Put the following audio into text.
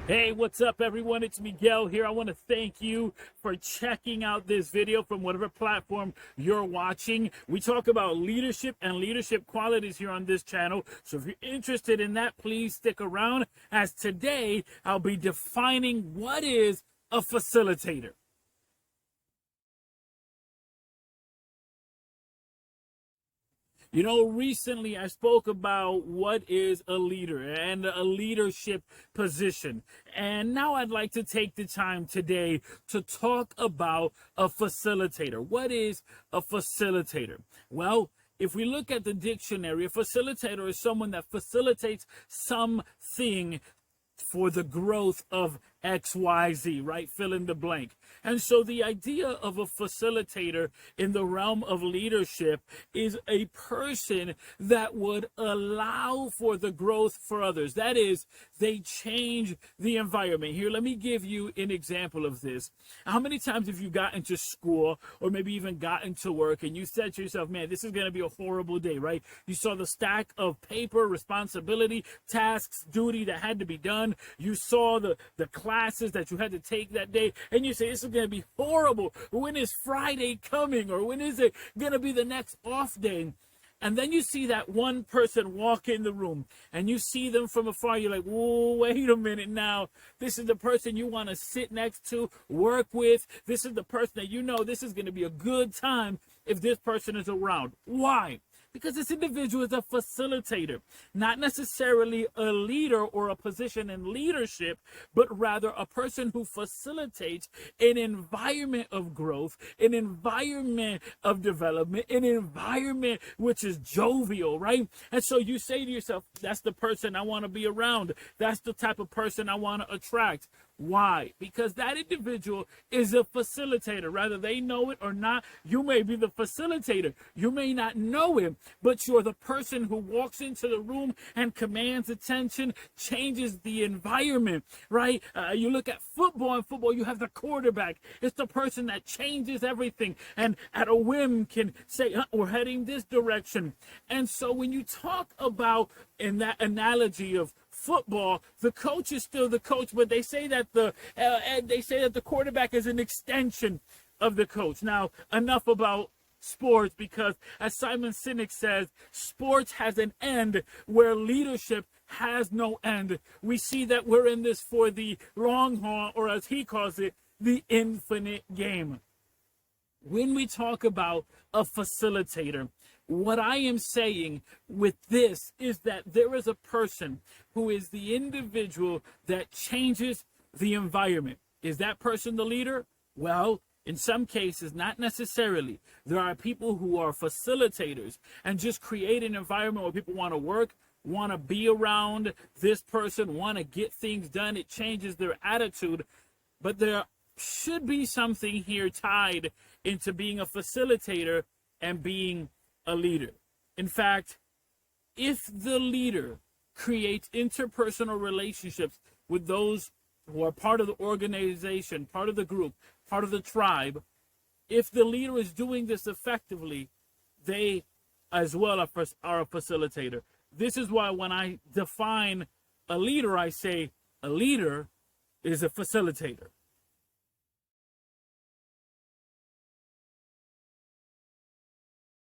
Hey, what's up, everyone? It's Miguel here. I want to thank you for checking out this video from whatever platform you're watching. We talk about leadership and leadership qualities here on this channel. So if you're interested in that, please stick around, as today I'll be defining what is a facilitator. You know, recently I spoke about what is a leader and a leadership position. And now I'd like to take the time today to talk about a facilitator. What is a facilitator? Well, if we look at the dictionary, a facilitator is someone that facilitates something for the growth of XYZ, right? Fill in the blank. And so the idea of a facilitator in the realm of leadership is a person that would allow for the growth for others. That is, they change the environment. Here, let me give you an example of this. How many times have you gotten to school or maybe even gotten to work and you said to yourself, man, this is going to be a horrible day, right? You saw the stack of paper, responsibility, tasks, duty that had to be done. You saw the classes that you had to take that day, and you say, this is going to be horrible. When is Friday coming? Or when is it going to be the next off day? And then you see that one person walk in the room, and you see them from afar. You're like, whoa, wait a minute now. This is the person you want to sit next to, work with. This is the person that you know this is going to be a good time if this person is around. Why? Because this individual is a facilitator, not necessarily a leader or a position in leadership, but rather a person who facilitates an environment of growth, an environment of development, an environment which is jovial, right? And so you say to yourself, that's the person I want to be around. That's the type of person I want to attract. Why? Because that individual is a facilitator. Whether they know it or not, you may be the facilitator. You may not know him, but you're the person who walks into the room and commands attention, changes the environment, right? You look at football. In football, you have the quarterback. It's the person that changes everything and at a whim can say, we're heading this direction. And so when you talk about, in that analogy of football, the coach is still the coach, but they say that the quarterback is an extension of the coach. Now, enough about sports, because as Simon Sinek says, sports has an end where leadership has no end. We see that we're in this for the long haul, or as he calls it, the infinite game. When we talk about a facilitator, what I am saying with this is that there is a person who is the individual that changes the environment. Is that person the leader? Well, in some cases, not necessarily. There are people who are facilitators and just create an environment where people want to work, want to be around this person, want to get things done. It changes their attitude. But there should be something here tied into being a facilitator and being a leader. In fact, if the leader creates interpersonal relationships with those who are part of the organization, part of the group, part of the tribe, if the leader is doing this effectively, they as well are a facilitator. This is why when I define a leader, I say a leader is a facilitator.